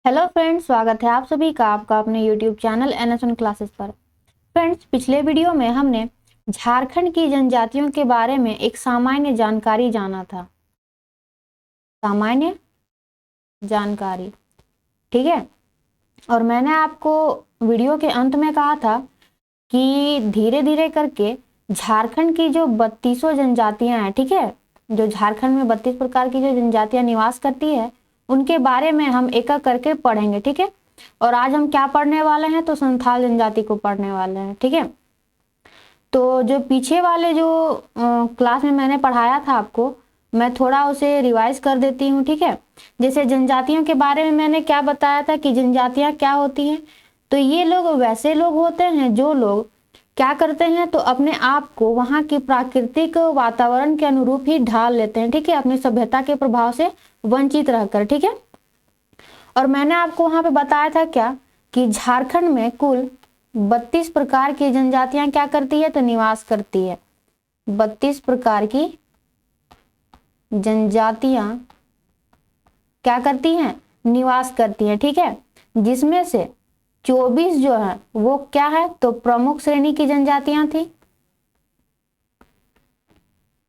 Hello friends, स्वागत है आप सभी का आपका अपने यूट्यूब चैनल NS1 क्लासेस पर। फ्रेंड्स, पिछले वीडियो में हमने झारखंड की जनजातियों के बारे में एक सामान्य जानकारी जाना था। सामान्य जानकारी, ठीक है। और मैंने आपको वीडियो के अंत में कहा था कि धीरे धीरे करके झारखंड की जो 32 जनजातियां हैं, ठीक है, जो झारखंड में 32 प्रकार की जो जनजातियां निवास करती है, उनके बारे में हम एक एक करके पढ़ेंगे, ठीक है। और आज हम क्या पढ़ने वाले हैं, तो संथाल जनजाति को पढ़ने वाले हैं, ठीक है। तो जो पीछे वाले जो क्लास में मैंने पढ़ाया था आपको, मैं थोड़ा उसे रिवाइज कर देती हूँ, ठीक है। जैसे जनजातियों के बारे में मैंने क्या बताया था कि जनजातियां क्या होती हैं। तो ये लोग वैसे लोग होते हैं जो लोग क्या करते हैं, तो अपने आप को वहाँ की प्राकृतिक वातावरण के अनुरूप ही ढाल लेते हैं, ठीक है, अपनी सभ्यता के प्रभाव से वंचित रहकर, ठीक है। और मैंने आपको वहां पे बताया था क्या कि झारखंड में कुल 32 प्रकार की जनजातियां क्या करती है, तो निवास करती है। 32 प्रकार की जनजातियां क्या करती हैं, निवास करती हैं, ठीक है। जिसमें से 24 जो है वो क्या है, तो प्रमुख श्रेणी की जनजातियां थी।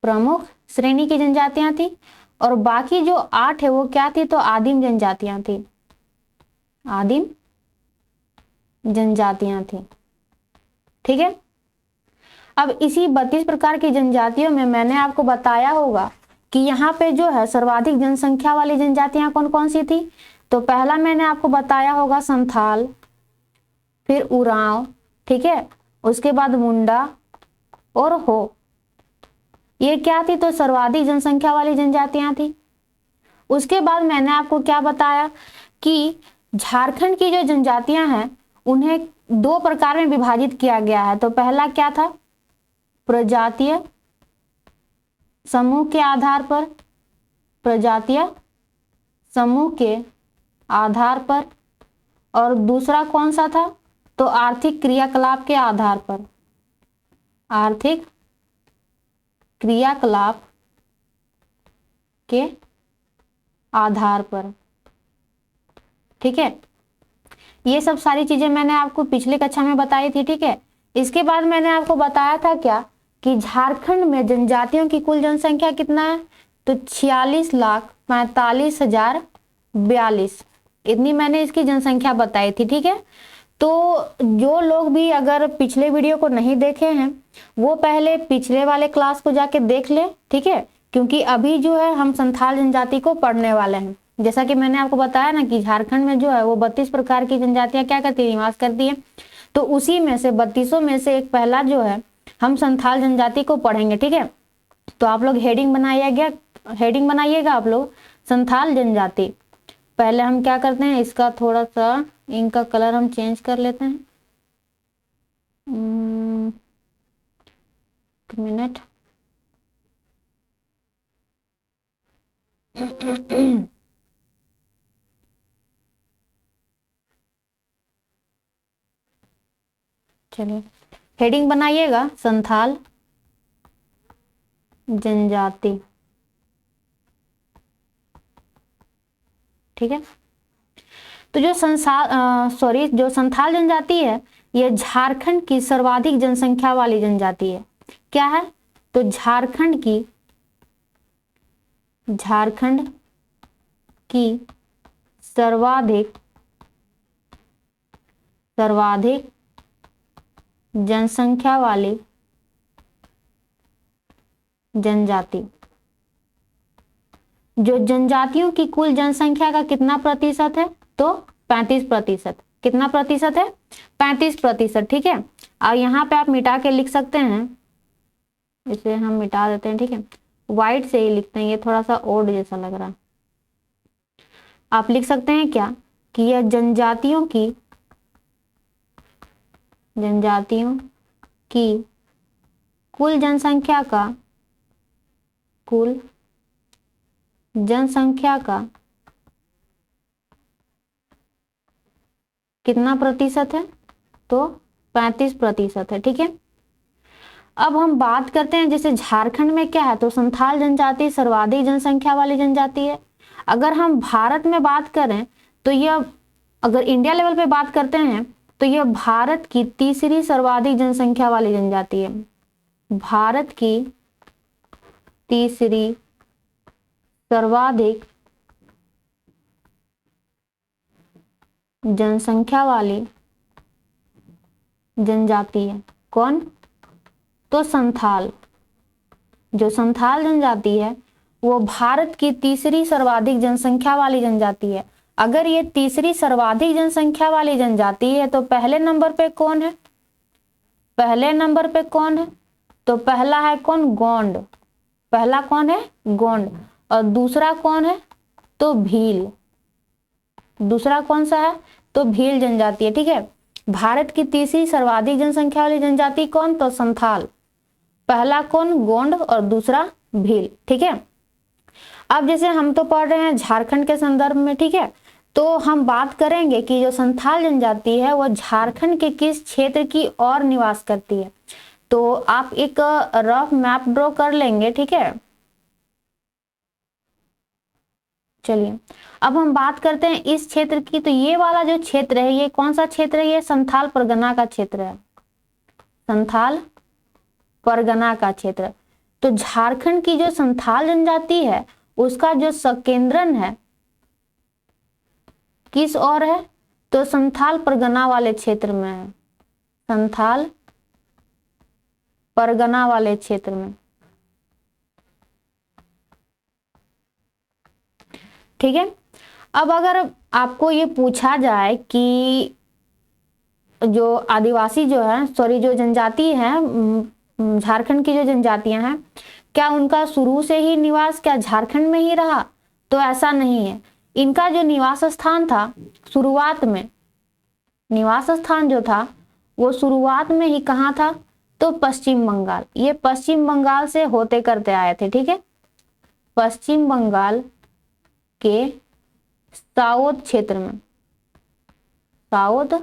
प्रमुख श्रेणी की जनजातियां थी। और बाकी जो 8 है वो क्या थी, तो आदिम जनजातियां थी। आदिम जनजातियां थी, ठीक है। अब इसी 32 प्रकार की जनजातियों में मैंने आपको बताया होगा कि यहाँ पे जो है सर्वाधिक जनसंख्या वाली जनजातियां कौन कौन सी थी। तो पहला मैंने आपको बताया होगा संथाल, फिर उरांव, ठीक है, उसके बाद मुंडा और हो। ये क्या थी, तो सर्वाधिक जनसंख्या वाली जनजातियां थी। उसके बाद मैंने आपको क्या बताया कि झारखंड की जो जनजातियां हैं उन्हें 2 प्रकार में विभाजित किया गया है। तो पहला क्या था, प्रजातीय समूह के आधार पर, प्रजातीय समूह के आधार पर। और दूसरा कौन सा था, तो आर्थिक क्रियाकलाप के आधार पर। आर्थिक क्रियाकलाप के आधार पर, ठीक है। ये सब सारी चीजें मैंने आपको पिछली कक्षा में बताई थी, ठीक है। इसके बाद मैंने आपको बताया था क्या कि झारखंड में जनजातियों की कुल जनसंख्या कितना है, तो 46,45,042, इतनी मैंने इसकी जनसंख्या बताई थी, ठीक है। तो जो लोग भी अगर पिछले वीडियो को नहीं देखे हैं वो पहले पिछले वाले क्लास को जाके देख ले, ठीक है। क्योंकि अभी जो है हम संथाल जनजाति को पढ़ने वाले हैं। जैसा कि मैंने आपको बताया ना कि झारखंड में जो है वो 32 प्रकार की जनजातियां क्या करती है, निवास करती है। तो उसी में से 32 में से एक पहला जो है हम संथाल जनजाति को पढ़ेंगे, ठीक है। तो आप लोग हेडिंग बनाइएगा आप लोग, संथाल जनजाति। पहले हम क्या करते हैं, इसका थोड़ा सा इनका कलर हम चेंज कर लेते हैं। एक मिनट। चलिए हेडिंग बनाइएगा, संथाल जनजाति, ठीक है। तो जो जो संथाल जनजाति है यह झारखंड की सर्वाधिक जनसंख्या वाली जनजाति है। क्या है, तो झारखंड की सर्वाधिक जनसंख्या वाली जनजाति। जो जनजातियों की कुल जनसंख्या का कितना प्रतिशत है, तो 35%। कितना प्रतिशत है, 35%, ठीक है। और यहाँ पे आप मिटा के लिख सकते हैं, इसे हम मिटा देते हैं, ठीक है। व्हाइट से ही लिखते हैं, ये थोड़ा सा ओड जैसा लग रहा है। आप लिख सकते हैं क्या कि यह जनजातियों की कुल जनसंख्या का कितना प्रतिशत है, तो 35% है, ठीक है। अब हम बात करते हैं जैसे झारखंड में क्या है, तो संथाल जनजाति सर्वाधिक जनसंख्या वाली जनजाति है। अगर हम भारत में बात करें तो यह अगर इंडिया लेवल पे बात करते हैं तो यह भारत की तीसरी सर्वाधिक जनसंख्या वाली जनजाति है। भारत की तीसरी सर्वाधिक जनसंख्या वाली जनजाति है। कौन? तो संथाल। जो संथाल जनजाति है वो भारत की तीसरी सर्वाधिक जनसंख्या वाली जनजाति है। अगर ये तीसरी सर्वाधिक जनसंख्या वाली जनजाति है तो पहले नंबर पे कौन है? पहले नंबर पे कौन है? तो पहला है कौन? गोंड। पहला कौन है? गोंड। और दूसरा कौन है? तो भील। दूसरा कौन सा है? तो भील जनजाति है। ठीक है, भारत की तीसरी सर्वाधिक जनसंख्या वाली जनजाति कौन? तो संथाल। पहला कौन? गोंड और दूसरा भील। ठीक है, अब जैसे हम तो पढ़ रहे हैं झारखंड के संदर्भ में, ठीक है, तो हम बात करेंगे कि जो संथाल जनजाति है वो झारखंड के किस क्षेत्र की ओर निवास करती है। तो आप एक रफ मैप ड्रॉ कर लेंगे। ठीक है, चलिए अब हम बात करते हैं इस क्षेत्र की। तो ये वाला जो क्षेत्र है ये कौन सा क्षेत्र है? ये संथाल परगना का क्षेत्र है। संथाल परगना का क्षेत्र। तो झारखंड की जो संथाल जनजाति है उसका जो संकेंद्रण है किस ओर है? तो संथाल परगना वाले क्षेत्र में है। संथाल परगना वाले क्षेत्र में। ठीक है, अब अगर आपको ये पूछा जाए कि जो आदिवासी जो है, सॉरी जो जनजाति है, झारखंड की जो जनजातियां हैं, क्या उनका शुरू से ही निवास क्या झारखंड में ही रहा? तो ऐसा नहीं है। इनका जो निवास स्थान था शुरुआत में, निवास स्थान जो था वो शुरुआत में ही कहाँ था? तो पश्चिम बंगाल। ये पश्चिम बंगाल से होते करते आए थे। ठीक है, पश्चिम बंगाल के साउथ क्षेत्र में, साउथ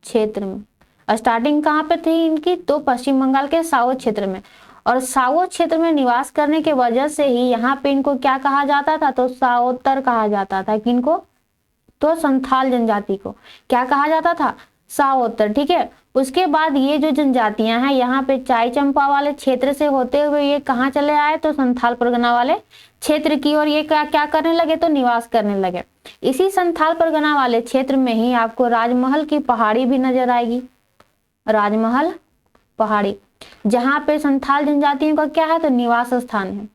क्षेत्र में स्टार्टिंग कहाँ पे थी इनकी? तो पश्चिम बंगाल के साउथ क्षेत्र में। और साउथ क्षेत्र में निवास करने के वजह से ही यहाँ पे इनको क्या कहा जाता था? तो साओत्तर कहा जाता था। किनको? तो संथाल जनजाति को क्या कहा जाता था? साओत्तर। ठीक है, उसके बाद ये जो जनजातियां हैं यहाँ पे चाई चंपा वाले क्षेत्र से होते हुए ये कहाँ चले आए? तो संथाल परगना वाले क्षेत्र की ओर ये क्या करने लगे? तो निवास करने लगे। इसी संथाल परगना वाले क्षेत्र में ही आपको राजमहल की पहाड़ी भी नजर आएगी। राजमहल पहाड़ी, जहां पे संथाल जनजातियों का क्या है? तो निवास स्थान है।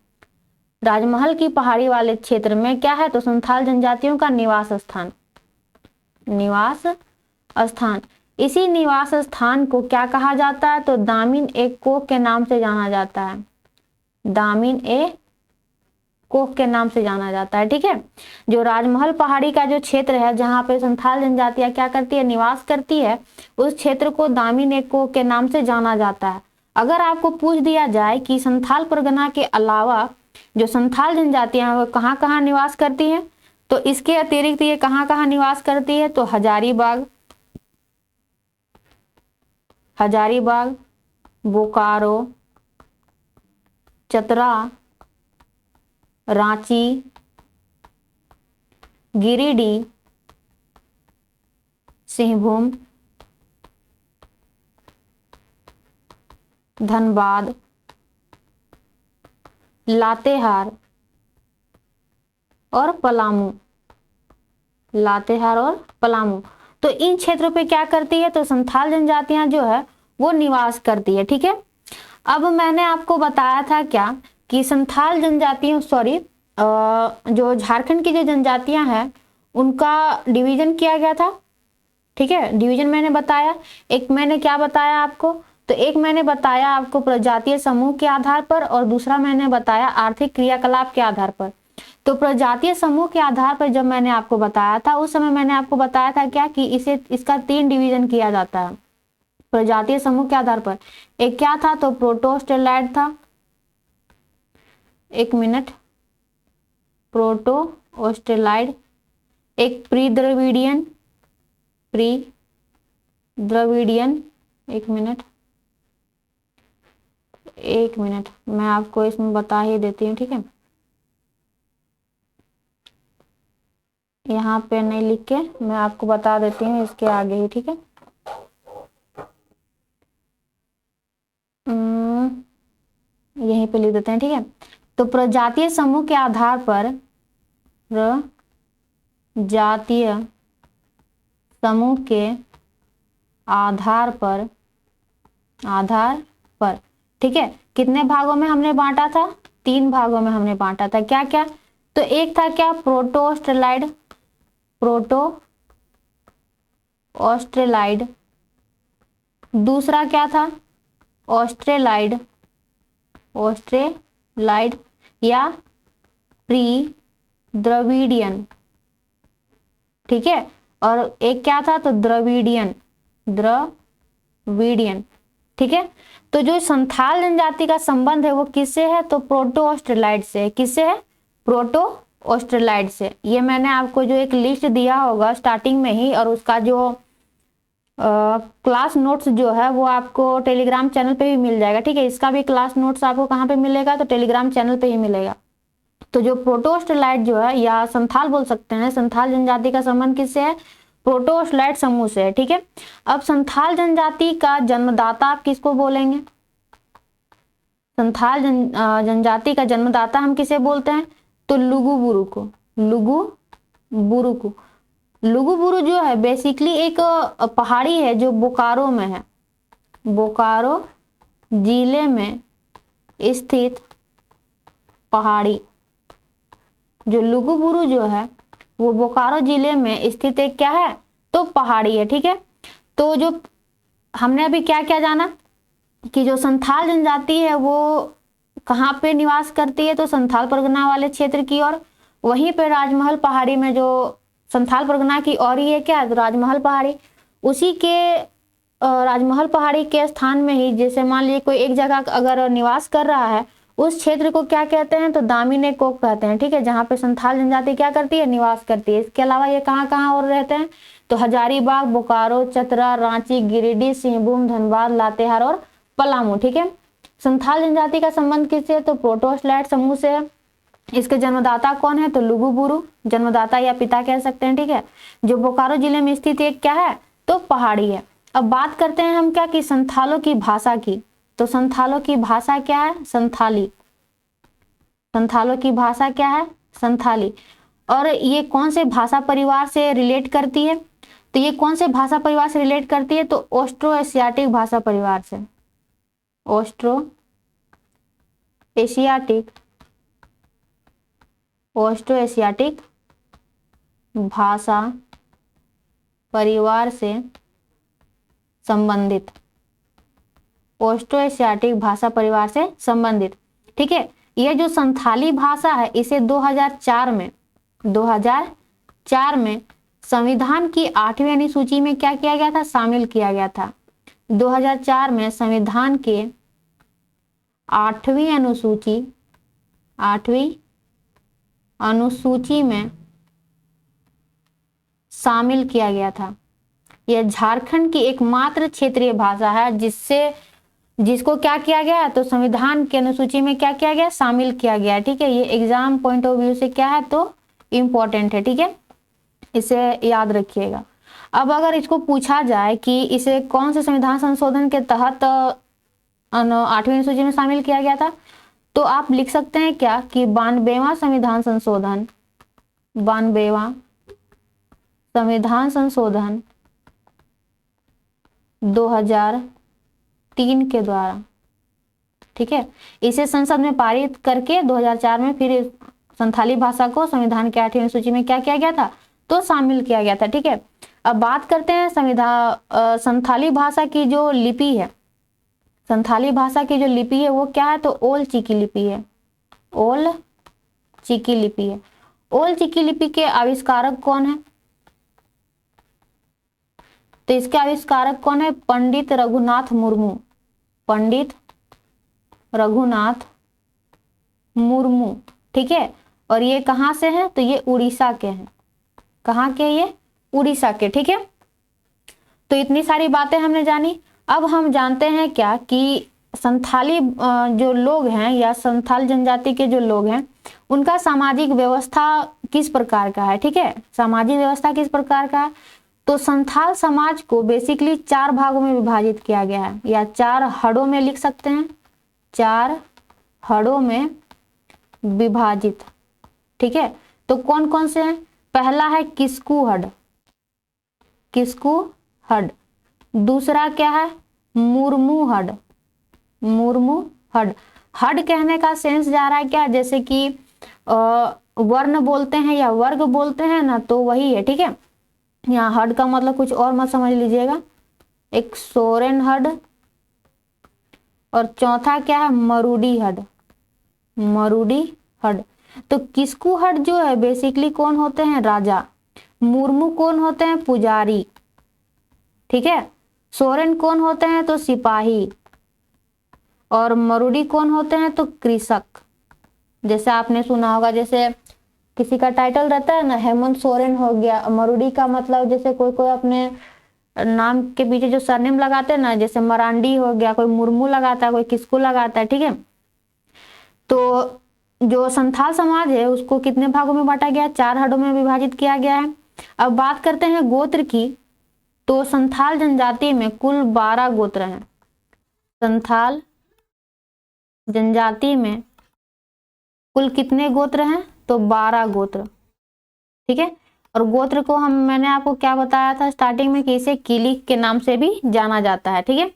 राजमहल की पहाड़ी वाले क्षेत्र में क्या है? तो संथाल जनजातियों का निवास स्थान। निवास स्थान। इसी निवास स्थान को क्या कहा जाता है? तो दामिन ए कोह के नाम से जाना जाता है। दामिन ए कोह के नाम से जाना जाता है। ठीक है, जो राजमहल पहाड़ी का जो क्षेत्र है जहां पे संथाल जनजातियां क्या करती है? निवास करती है, उस क्षेत्र को दामिन ए कोह के नाम से जाना जाता है। अगर आपको पूछ दिया जाए कि संथाल परगना के अलावा जो संथाल जनजातियां वो कहाँ कहाँ निवास करती हैं, तो इसके अतिरिक्त ये कहाँ कहाँ निवास करती है? तो हजारीबाग, हजारीबाग, बोकारो, चतरा, रांची, गिरिडीह, सिंहभूम, धनबाद, लातेहार और पलामू। लातेहार और पलामू। तो इन क्षेत्रों पे क्या करती है? तो संथाल जनजातियां जो है वो निवास करती है। ठीक है, अब मैंने आपको बताया था क्या कि संथाल जनजातियों, सॉरी जो झारखंड की जो जनजातियां हैं उनका डिवीजन किया गया था। ठीक है, डिवीजन मैंने बताया। एक मैंने क्या बताया आपको? तो एक मैंने बताया आपको प्रजातीय समूह के आधार पर और दूसरा मैंने बताया आर्थिक क्रियाकलाप के आधार पर। तो प्रजातीय समूह के आधार पर जब मैंने आपको बताया था उस समय मैंने आपको बताया था क्या कि इसका 3 डिवीजन किया जाता है प्रजातीय समूह के आधार पर। एक क्या था? तो प्रोटोस्टेरॉइड था। एक मिनट, प्रोटोस्टेरॉइड, एक प्री द्रविडियन, एक मिनट मैं आपको इसमें बता ही देती हूँ। ठीक है, यहाँ पे नहीं लिख के मैं आपको बता देती हूँ इसके आगे ही, ठीक है। यहीं पे लिख देते हैं, ठीक है। तो प्रजातीय समूह के आधार पर, प्रजातीय समूह के आधार पर, ठीक है, कितने भागों में हमने बांटा था? 3 भागों में हमने बांटा था। क्या क्या? तो एक था क्या? प्रोटोस्टेरॉइड, दूसरा क्या था? ऑस्ट्रेलाइड या प्री द्रविडियन, ठीक है। और एक क्या था? तो द्रविडियन, ठीक है। तो जो संथाल जनजाति का संबंध है वो किससे है? तो प्रोटोस्टेरॉइड से। किससे है? प्रोटोस्टेरॉइड से। ये मैंने आपको जो एक लिस्ट दिया होगा स्टार्टिंग में ही, और उसका जो क्लास नोट्स जो है वो आपको टेलीग्राम चैनल पे भी मिल जाएगा, ठीक है। इसका भी क्लास नोट्स आपको कहाँ पे मिलेगा? तो टेलीग्राम चैनल पे ही मिलेगा। तो जो प्रोटोस्टेरॉइड जो है, या संथाल बोल सकते हैं, संथाल जनजाति का संबंध किससे है? प्रोटोस्टेरॉइड समूह से है, ठीक है। अब संथाल जनजाति का जन्मदाता आप किसको बोलेंगे? संथाल जनजाति का जन्मदाता हम किसे बोलते हैं? तो लुगुबुरु को। लुगुबुरु जो है बेसिकली एक पहाड़ी है जो बोकारो में है, बोकारो जिले में स्थित पहाड़ी। जो लुगुबुरु जो है वो बोकारो जिले में स्थित एक क्या है? तो पहाड़ी है, ठीक है। तो जो हमने अभी क्या क्या जाना कि जो संथाल जनजाति है वो कहाँ पे निवास करती है? तो संथाल परगना वाले क्षेत्र की ओर। वहीं पे राजमहल पहाड़ी में, जो संथाल परगना की और ही है क्या? तो राजमहल पहाड़ी। उसी के राजमहल पहाड़ी के स्थान में ही, जैसे मान लीजिए कोई एक जगह अगर निवास कर रहा है, उस क्षेत्र को क्या कहते हैं? तो दामिनी कोक कहते हैं, ठीक है, जहाँ पे संथाल जनजाति क्या करती है? निवास करती है। इसके अलावा ये कहाँ कहाँ और रहते हैं? तो हजारीबाग, बोकारो, चतरा, रांची, गिरिडीह, सिंहभूम, धनबाद, लातेहार और पलामू, ठीक है। संथाल जनजाति का संबंध किससे है? तो प्रोटोस्टेरॉइड समूह से है। इसके जन्मदाता कौन है? तो लुगुबुरु, जन्मदाता या पिता कह सकते हैं, ठीक है, जो बोकारो जिले में स्थित एक क्या है? तो पहाड़ी है। अब बात करते हैं हम क्या कि संथालों की भाषा की। तो संथालों की भाषा क्या है? संथाली। संथालों की भाषा क्या है? संथाली। और ये कौन से भाषा परिवार से रिलेट करती है? तो ये कौन से भाषा परिवार से रिलेट करती है? तो ऑस्ट्रो एशियाटिक भाषा परिवार से। ऑस्ट्रो एशियाटिक भाषा परिवार से संबंधित, ऑस्ट्रो एशियाटिक भाषा परिवार से संबंधित, ठीक है। यह जो संथाली भाषा है इसे 2004 में संविधान की 8वीं अनुसूची में क्या किया गया था? शामिल किया गया था। 2004 में संविधान के 8वीं अनुसूची में शामिल किया गया था। यह झारखंड की एकमात्र क्षेत्रीय भाषा है जिसको क्या किया गया? तो संविधान की अनुसूची में क्या किया गया? शामिल किया गया, ठीक है। ये एग्जाम पॉइंट ऑफ व्यू से क्या है? तो इम्पोर्टेंट है, ठीक है, इसे याद रखिएगा। अब अगर इसको पूछा जाए कि इसे कौन से संविधान संशोधन के तहत 8वीं अनुसूची में शामिल किया गया था, तो आप लिख सकते हैं क्या कि 92वां संविधान संशोधन 2003 के द्वारा, ठीक है। इसे संसद में पारित करके 2004 में फिर संथाली भाषा को संविधान के 8वीं अनुसूची में क्या किया गया था? तो शामिल किया गया था, ठीक है। अब बात करते हैं संथाली भाषा की जो लिपि है। संथाली भाषा की जो लिपि है वो क्या है? तो ओल चिकी लिपि है। ओल चिकी लिपि के आविष्कारक कौन है? तो इसके आविष्कारक कौन है? पंडित रघुनाथ मुर्मू, ठीक है। और ये कहाँ से है? तो ये उड़ीसा के हैं। कहाँ के? ये उड़ीसा के, ठीक है। तो इतनी सारी बातें हमने जानी। अब हम जानते हैं क्या कि संथाली जो लोग हैं या संथाल जनजाति के जो लोग हैं उनका सामाजिक व्यवस्था किस प्रकार का है, ठीक है, सामाजिक व्यवस्था किस प्रकार का है। तो संथाल समाज को बेसिकली 4 भागों में विभाजित किया गया है, या 4 हड़ों में लिख सकते हैं, 4 हड़ों में विभाजित, ठीक है। तो कौन कौन से हैं, पहला है किस्कू हड, किस्कू हड। दूसरा क्या है, मुर्मू हड, मुर्मू हड। हड कहने का सेंस जा रहा है क्या, जैसे कि वर्ण बोलते हैं या वर्ग बोलते हैं ना, तो वही है, ठीक है। यहाँ हड का मतलब कुछ और मत समझ लीजिएगा। एक सोरेन हड और चौथा क्या है, मरूडी हड, मरूडी हड। तो किस्कू हड जो है बेसिकली कौन होते हैं, राजा। मुर्मू कौन होते हैं, पुजारी, ठीक है। सोरेन कौन होते हैं, तो सिपाही। और मरूडी कौन होते हैं, तो कृषक। जैसे आपने सुना होगा, जैसे किसी का टाइटल रहता है ना, हेमंत सोरेन हो गया, मरूडी का मतलब जैसे कोई कोई अपने नाम के पीछे जो सरनेम लगाते हैं ना, जैसे मरांडी हो गया, कोई मुर्मू लगाता है, कोई किसको लगाता है, ठीक है। तो जो संथाल समाज है उसको कितने भागों में बांटा गया, 4 हड़ों में विभाजित किया गया है। अब बात करते हैं गोत्र की। तो संथाल जनजाति में कुल 12 गोत्र हैं। संथाल जनजाति में कुल कितने गोत्र हैं, तो 12 गोत्र, ठीक है। और गोत्र को मैंने आपको क्या बताया था स्टार्टिंग में कि इसे किलिक के नाम से भी जाना जाता है, ठीक है।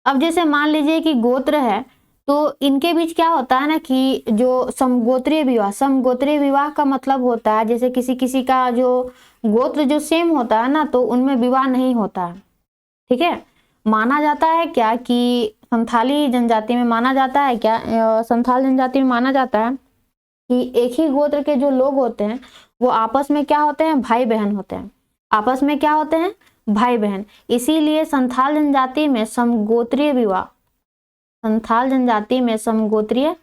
अब जैसे मान लीजिए कि गोत्र है, तो इनके बीच क्या होता है ना कि जो समगोत्रीय विवाह, समगोत्रीय विवाह का मतलब होता है जैसे किसी किसी का जो गोत्र जो सेम होता है ना, तो उनमें विवाह नहीं होता है, ठीक है। माना जाता है क्या कि संथाली जनजाति में माना जाता है क्या, संथाल जनजाति में माना जाता है कि एक ही गोत्र के जो लोग होते हैं वो आपस में क्या होते हैं, भाई बहन होते हैं, आपस में क्या होते हैं, भाई बहन। इसीलिए संथाल जनजाति में समगोत्रीय विवाह, संथाल जनजाति में समगोत्रीय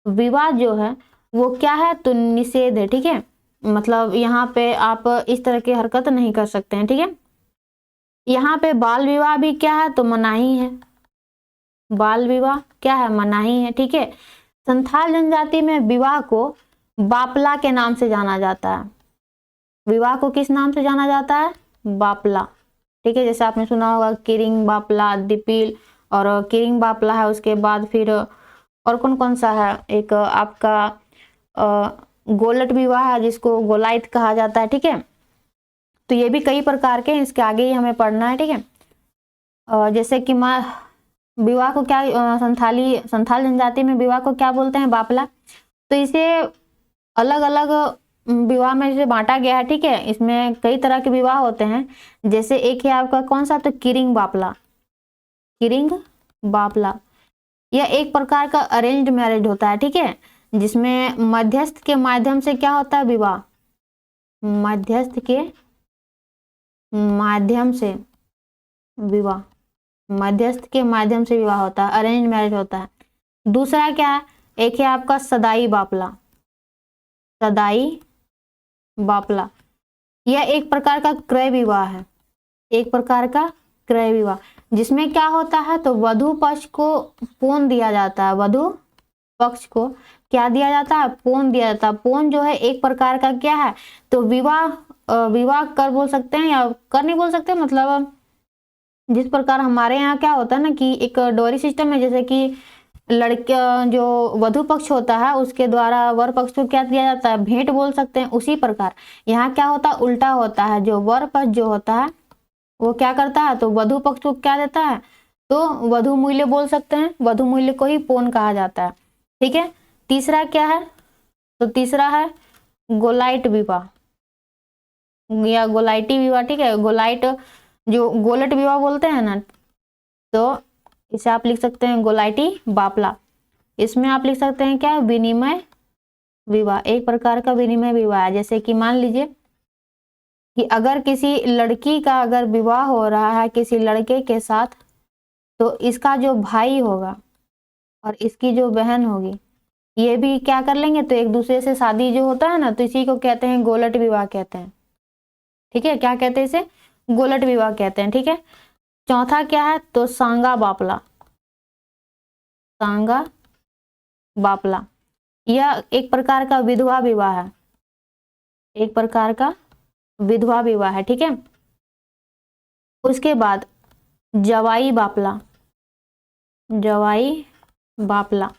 विवाह जो है वो क्या है, तो निषेध है, ठीक है। मतलब यहाँ पे आप इस तरह की हरकत नहीं कर सकते हैं, ठीक है। यहाँ पे बाल विवाह भी क्या है, तो मनाही है, बाल विवाह क्या है, मनाही है, ठीक है। संथाल जनजाति में विवाह को बापला के नाम से जाना जाता है। विवाह को किस नाम से जाना जाता है, बापला, ठीक है। जैसे आपने सुना होगा किरिंग बापला, दिपिल, और किरिंग बापला है, उसके बाद फिर और कौन कौन सा है, एक आपका गोलट विवाह है जिसको गोलाइत कहा जाता है, ठीक है। तो ये भी कई प्रकार के, इसके आगे ही हमें पढ़ना है, ठीक है। जैसे कि विवाह को क्या, संथाल जनजाति में विवाह को क्या बोलते हैं, बापला। तो इसे अलग अलग विवाह में इसे बांटा गया है, ठीक है। इसमें कई तरह के विवाह होते हैं, जैसे एक है आपका कौन सा, तो किरिंग बापला, किरिंग बापला। यह एक प्रकार का अरेंज्ड मैरिज होता है, ठीक है, जिसमें मध्यस्थ के माध्यम से क्या होता है, विवाह, मध्यस्थ के माध्यम से विवाह, मध्यस्थ के माध्यम से विवाह होता है, अरेंज मैरिज होता है। दूसरा क्या है, एक है आपका सदाई बापला, सदाई बापला। यह एक प्रकार का क्रय विवाह है, एक प्रकार का क्रय विवाह, जिसमें क्या होता है, तो वधु पक्ष को पौन दिया जाता है, वधु पक्ष को क्या दिया जाता है, पौन दिया जाता है। पौन जो है एक प्रकार का क्या है, तो विवाह कर बोल सकते हैं या कर नहीं बोल सकते, मतलब जिस प्रकार हमारे यहाँ क्या होता है ना कि एक डोरी सिस्टम है, जैसे कि लड़के जो वधु पक्ष होता है उसके द्वारा वर पक्ष को क्या दिया जाता है, भेंट बोल सकते हैं। उसी प्रकार यहाँ क्या होता है, उल्टा होता है, जो वर पक्ष जो होता है वो क्या करता है, तो वधु पक्ष को क्या देता है, तो वधु मूल्य बोल सकते हैं, वधु मूल्य को ही पौन कहा जाता है, ठीक है। तीसरा क्या है, तो तीसरा है गोलाइट विवाह या गोलाइटी विवाह, ठीक है। गोलाइट जो गोलट विवाह बोलते हैं ना, तो इसे आप लिख सकते हैं गोलाइटी बापला। इसमें आप लिख सकते हैं क्या, विनिमय विवाह, एक प्रकार का विनिमय विवाह है। जैसे कि मान लीजिए कि अगर किसी लड़की का अगर विवाह हो रहा है किसी लड़के के साथ, तो इसका जो भाई होगा और इसकी जो बहन होगी ये भी क्या कर लेंगे, तो एक दूसरे से शादी जो होता है ना, तो इसी को कहते हैं गोलट विवाह कहते हैं, ठीक है। क्या कहते हैं इसे, गोलट विवाह कहते हैं, ठीक है। चौथा क्या है, तो सांगा बापला, सांगा बापला। यह एक प्रकार का विधवा विवाह है, एक प्रकार का विधवा विवाह है, ठीक है। उसके बाद जवाई बापला, जवाई बापला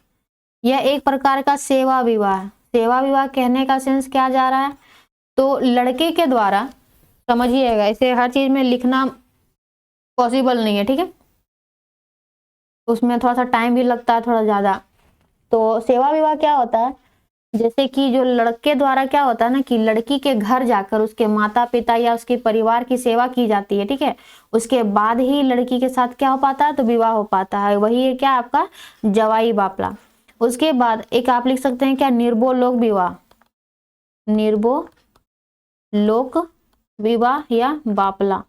यह एक प्रकार का सेवा विवाह है। सेवा विवाह कहने का सेंस क्या जा रहा है, तो लड़के के द्वारा, समझिएगा इसे हर चीज में लिखना पॉसिबल नहीं है, ठीक है, उसमें थोड़ा सा टाइम भी लगता है थोड़ा ज्यादा। तो सेवा विवाह क्या होता है, जैसे कि जो लड़के द्वारा क्या होता है ना कि लड़की के घर जाकर उसके माता पिता या उसके परिवार की सेवा की जाती है, ठीक है, उसके बाद ही लड़की के साथ क्या हो पाता है, तो विवाह हो पाता है, वही है क्या आपका जवाई बापला। उसके बाद एक आप लिख सकते हैं क्या, निर्बो लोक विवाह, निर्बो लोक विवाह या बापला,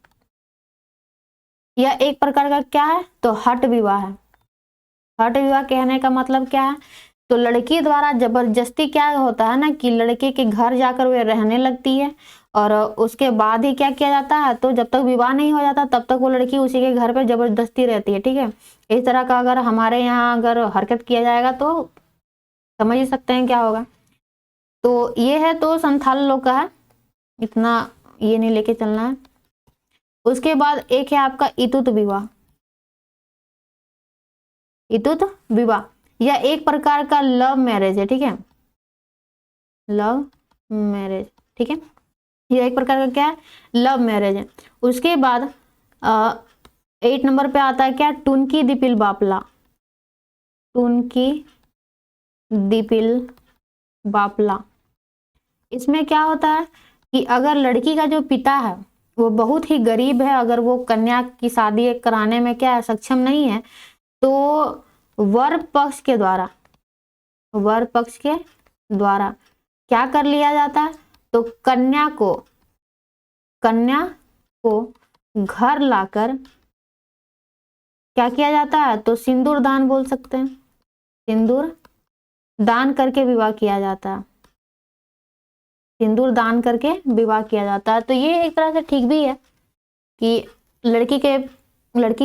यह एक प्रकार का क्या है, तो हठ विवाह है। हठ विवाह कहने का मतलब क्या है, तो लड़की द्वारा जबरदस्ती क्या होता है ना कि लड़के के घर जाकर वे रहने लगती है और उसके बाद ही क्या किया जाता है, तो जब तक विवाह नहीं हो जाता तब तक वो लड़की उसी के घर पे जबरदस्ती रहती है, ठीक है। इस तरह का अगर हमारे यहाँ अगर हरकत किया जाएगा तो समझ ही सकते हैं क्या होगा। तो ये है तो संथाल लोग का है, इतना ये नहीं लेके चलना है। उसके बाद एक है आपका इतुत विवाह, इतुत विवाह यह एक प्रकार का लव मैरिज है, ठीक है, लव मैरिज, ठीक है, यह एक प्रकार का क्या है, लव मैरिज है। उसके बाद 8 नंबर पे आता है क्या, टुनकी दिपिल बापला, टुनकी दिपिल बापला। इसमें क्या होता है कि अगर लड़की का जो पिता है वो बहुत ही गरीब है, अगर वो कन्या की शादी कराने में क्या है, सक्षम नहीं है, तो वर पक्ष के द्वारा, वर पक्ष के द्वारा क्या कर लिया जाता है, तो कन्या को घर लाकर क्या किया जाता है, तो सिंदूर दान बोल सकते हैं, सिंदूर दान करके विवाह किया जाता है, सिंदूर दान करके विवाह किया जाता है। तो ये एक तरह से ठीक भी है कि लड़की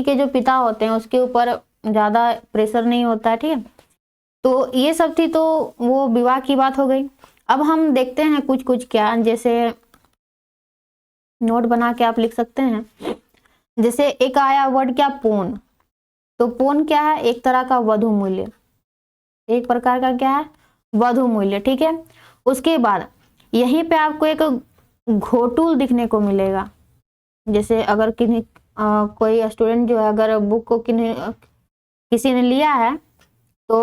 के जो पिता होते हैं उसके ऊपर ज्यादा प्रेशर नहीं होता है, ठीक है। तो ये सब थी तो वो विवाह की बात हो गई। अब हम देखते हैं कुछ कुछ क्या, जैसे नोट बना के आप लिख सकते हैं। जैसे एक आया वर्ड क्या, पोन, तो पोन क्या है, एक तरह का वधु मूल्य, एक प्रकार का क्या है, वधु मूल्य, ठीक है। उसके बाद यहीं पे आपको एक घोटुल दिखने को मिलेगा। जैसे अगर किन्हीं कोई स्टूडेंट जो है अगर बुक को किसी ने लिया है तो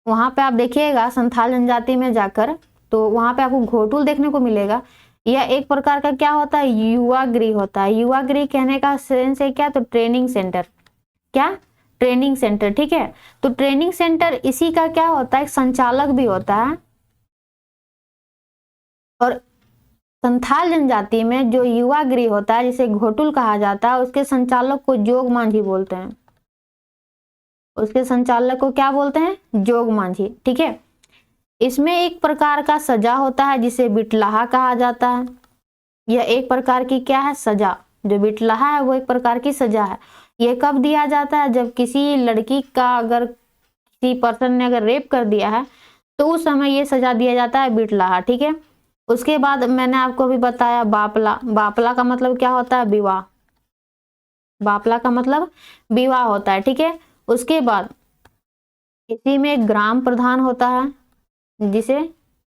वहां पे आप देखिएगा संथाल जनजाति में जाकर, तो वहां पे आपको घोटुल देखने को मिलेगा। यह एक प्रकार का क्या होता है, युवा गृह होता है। युवा गृह कहने का सेंस है क्या, तो ट्रेनिंग सेंटर, क्या, ट्रेनिंग सेंटर, ठीक है। तो ट्रेनिंग सेंटर इसी का क्या होता है, संचालक भी होता है। और संथाल जनजाति में जो युवा गृह होता है जिसे घोटुल कहा जाता है, उसके संचालक को जोग मांझी बोलते हैं, उसके संचालक को क्या बोलते हैं, जोग मांझी, ठीक है। इसमें एक प्रकार का सजा होता है जिसे बिटलाहा कहा जाता है। यह एक प्रकार की क्या है, सजा, जो बिटलाहा है वो एक प्रकार की सजा है। यह कब दिया जाता है, जब किसी लड़की का अगर किसी पर्सन ने अगर रेप कर दिया है तो उस समय ये सजा दिया जाता है बिटलाहा, ठीक है। उसके बाद मैंने आपको भी बताया बापला, बापला का मतलब क्या होता है, विवाह, बापला का मतलब विवाह होता है, ठीक है। उसके बाद इसी में ग्राम प्रधान होता है जिसे,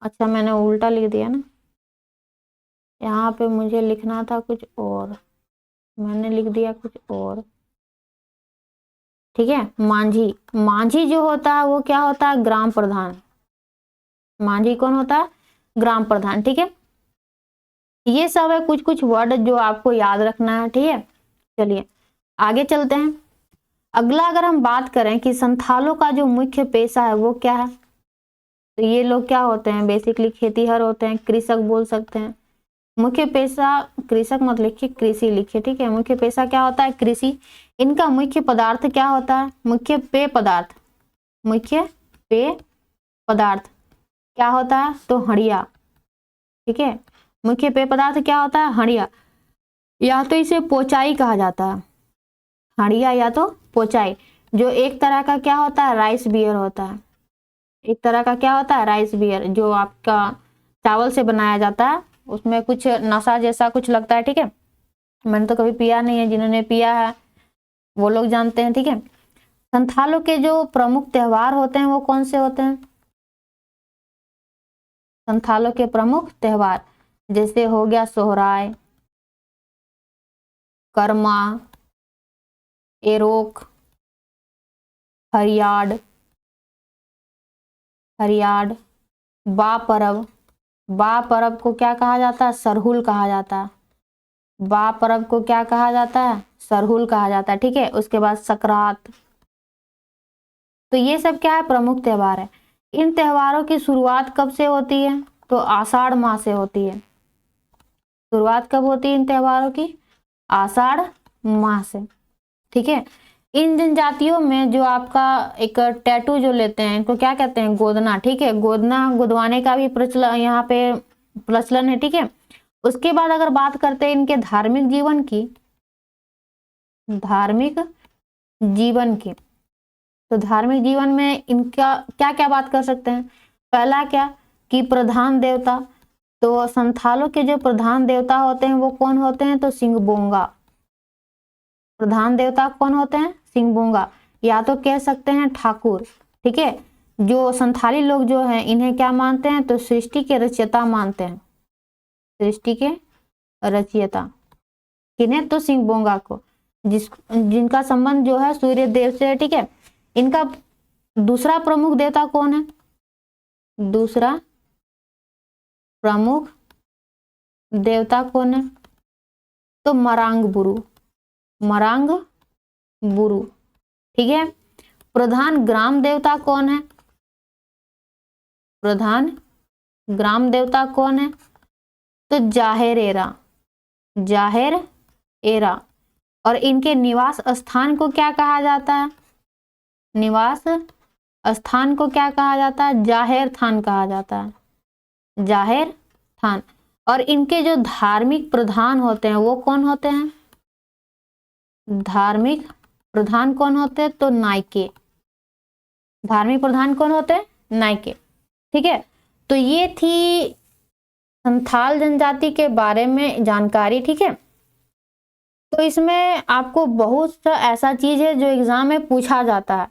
अच्छा मैंने उल्टा लिख दिया ना, यहाँ पे मुझे लिखना था कुछ और, मैंने लिख दिया कुछ और, ठीक है। मांझी, मांझी जो होता है वो क्या होता है, ग्राम प्रधान, मांझी कौन होता है, ग्राम प्रधान, ठीक है। ये सब है कुछ कुछ वर्ड जो आपको याद रखना है, ठीक है। चलिए आगे चलते हैं। अगला अगर हम बात करें कि संथालों का जो मुख्य पेशा है वो क्या है, तो ये लोग क्या होते हैं, बेसिकली खेतीहर होते हैं, कृषक बोल सकते हैं। मुख्य पेशा, कृषक मत लिखिए, कृषि लिखिए, ठीक है। मुख्य पेशा क्या होता है, कृषि। इनका मुख्य पदार्थ क्या होता है, मुख्य पेय पदार्थ, मुख्य पेय पदार्थ क्या होता है, तो हड़िया, ठीक है। मुख्य पेय पदार्थ क्या होता है, हड़िया, या तो इसे पोचाई कहा जाता है, हड़िया या तो पोचाई, जो एक तरह का क्या होता है, राइस बियर होता है, एक तरह का क्या होता है, राइस बियर, जो आपका चावल से बनाया जाता है, उसमें कुछ नशा जैसा कुछ लगता है, ठीक है। मैंने तो कभी पिया नहीं है, जिन्होंने पिया है वो लोग जानते हैं, ठीक है। संथालों के जो प्रमुख त्योहार होते हैं वो कौन से होते हैं? संथालों के प्रमुख त्योहार जैसे हो गया सोहराय, कर्मा, एरोक, हरियाड, हरियाड, बा परब। बा परब को क्या कहा जाता है? सरहुल कहा जाता है। बा परब को क्या कहा जाता है? सरहुल कहा जाता है, ठीक है। उसके बाद सकरात। तो ये सब क्या है? प्रमुख त्योहार है। इन त्योहारों की शुरुआत कब से होती है? तो आषाढ़ माह से होती है। शुरुआत कब होती है इन त्योहारों की? आषाढ़ माह से, ठीक है। इन जनजातियों में जो आपका एक टैटू जो लेते हैं, इनको क्या कहते हैं? गोदना, ठीक है। गोदना गुदवाने का भी प्रचलन यहाँ पे प्रचलन है, ठीक है। उसके बाद अगर बात करते हैं इनके धार्मिक जीवन की, धार्मिक जीवन की, तो धार्मिक जीवन में इनका क्या क्या बात कर सकते हैं? पहला क्या कि प्रधान देवता, तो संथालों के जो प्रधान देवता होते हैं वो कौन होते हैं? तो सिंहबोंगा। प्रधान देवता कौन होते हैं? सिंहबोंगा, या तो कह सकते हैं ठाकुर, ठीक है। जो संथाली लोग जो हैं इन्हें क्या मानते हैं? तो सृष्टि के रचयिता मानते हैं, सृष्टि के रचयिता। किन्हें? तो सिंहबोंगा को, जिनका संबंध जो है सूर्य देव से है, ठीक है। इनका दूसरा प्रमुख देवता कौन है? दूसरा प्रमुख देवता कौन है? तो मरांग बुरु, मरांग बुरु, ठीक है। प्रधान ग्राम देवता कौन है? प्रधान ग्राम देवता कौन है? तो जाहेर एरा, जाहेर एरा। और इनके निवास स्थान को क्या कहा जाता है? निवास स्थान को क्या कहा जाता है? जाहेर थान कहा जाता है, जाहेर थान। और इनके जो धार्मिक प्रधान होते हैं वो कौन होते हैं? धार्मिक प्रधान कौन होते हैं? तो नायके। धार्मिक प्रधान कौन होते हैं? नायके, ठीक है। तो ये थी संथाल जनजाति के बारे में जानकारी, ठीक है। तो इसमें आपको बहुत सा ऐसा चीज है जो एग्जाम में पूछा जाता है,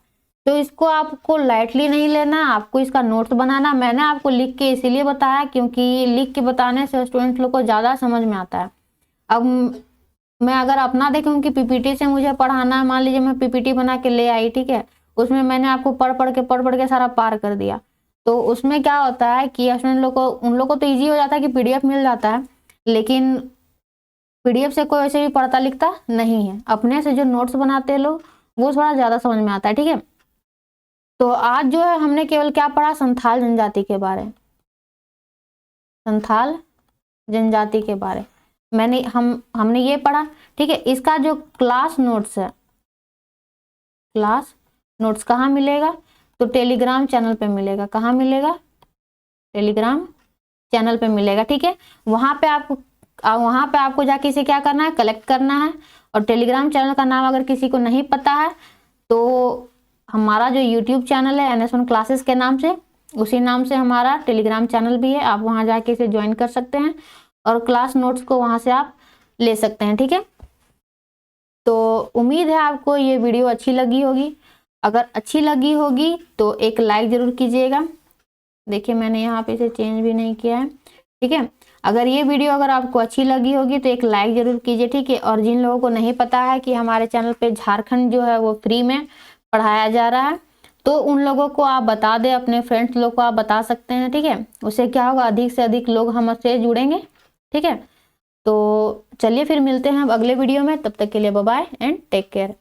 तो इसको आपको लाइटली नहीं लेना, आपको इसका नोट्स बनाना। मैंने आपको लिख के इसीलिए बताया क्योंकि लिख के बताने से स्टूडेंट लोग को ज्यादा समझ में आता है। अब मैं अगर अपना देखूं कि पीपीटी से मुझे पढ़ाना, मान लीजिए मैं पीपीटी बना के ले आई, ठीक है, उसमें मैंने आपको पढ़ पढ़ के सारा पार कर दिया, तो उसमें क्या होता है कि स्टूडेंट लोग को, उन लोग को तो ईजी हो जाता है कि पीडीएफ मिल जाता है, लेकिन पीडीएफ से कोई वैसे भी पढ़ता लिखता नहीं है। अपने से जो नोट्स बनाते हैं लोग वो थोड़ा ज्यादा समझ में आता है, ठीक है। तो आज जो है हमने केवल क्या पढ़ा? संथाल जनजाति के बारे में, संथाल जनजाति के बारे मैंने हमने ये पढ़ा, ठीक है। इसका जो क्लास नोट्स है, क्लास नोट्स कहाँ मिलेगा? तो टेलीग्राम चैनल पे मिलेगा। कहाँ मिलेगा? टेलीग्राम चैनल पे मिलेगा, ठीक है। वहां पे आपको जाके इसे क्या करना है? कलेक्ट करना है। और टेलीग्राम चैनल का नाम अगर किसी को नहीं पता है तो हमारा जो यूट्यूब चैनल है NS1 क्लासेस के नाम से, उसी नाम से हमारा टेलीग्राम चैनल भी है, आप वहां जाके इसे ज्वाइन कर सकते हैं और क्लास नोट्स को वहां से आप ले सकते हैं, ठीक है। तो उम्मीद है आपको ये वीडियो अच्छी लगी होगी। अगर अच्छी लगी होगी तो एक लाइक जरूर कीजिएगा। देखिए मैंने यहाँ पे इसे चेंज भी नहीं किया है, ठीक है। अगर ये वीडियो अगर आपको अच्छी लगी होगी तो एक लाइक जरूर कीजिए, ठीक है। और जिन लोगों को नहीं पता है कि हमारे चैनल पे झारखंड जो है वो फ्री में पढ़ाया जा रहा है, तो उन लोगों को आप बता दें, अपने फ्रेंड्स लोग को आप बता सकते हैं, ठीक है। उससे क्या होगा, अधिक से अधिक लोग हमसे जुड़ेंगे, ठीक है। तो चलिए फिर मिलते हैं अब अगले वीडियो में, तब तक के लिए bye bye and take care.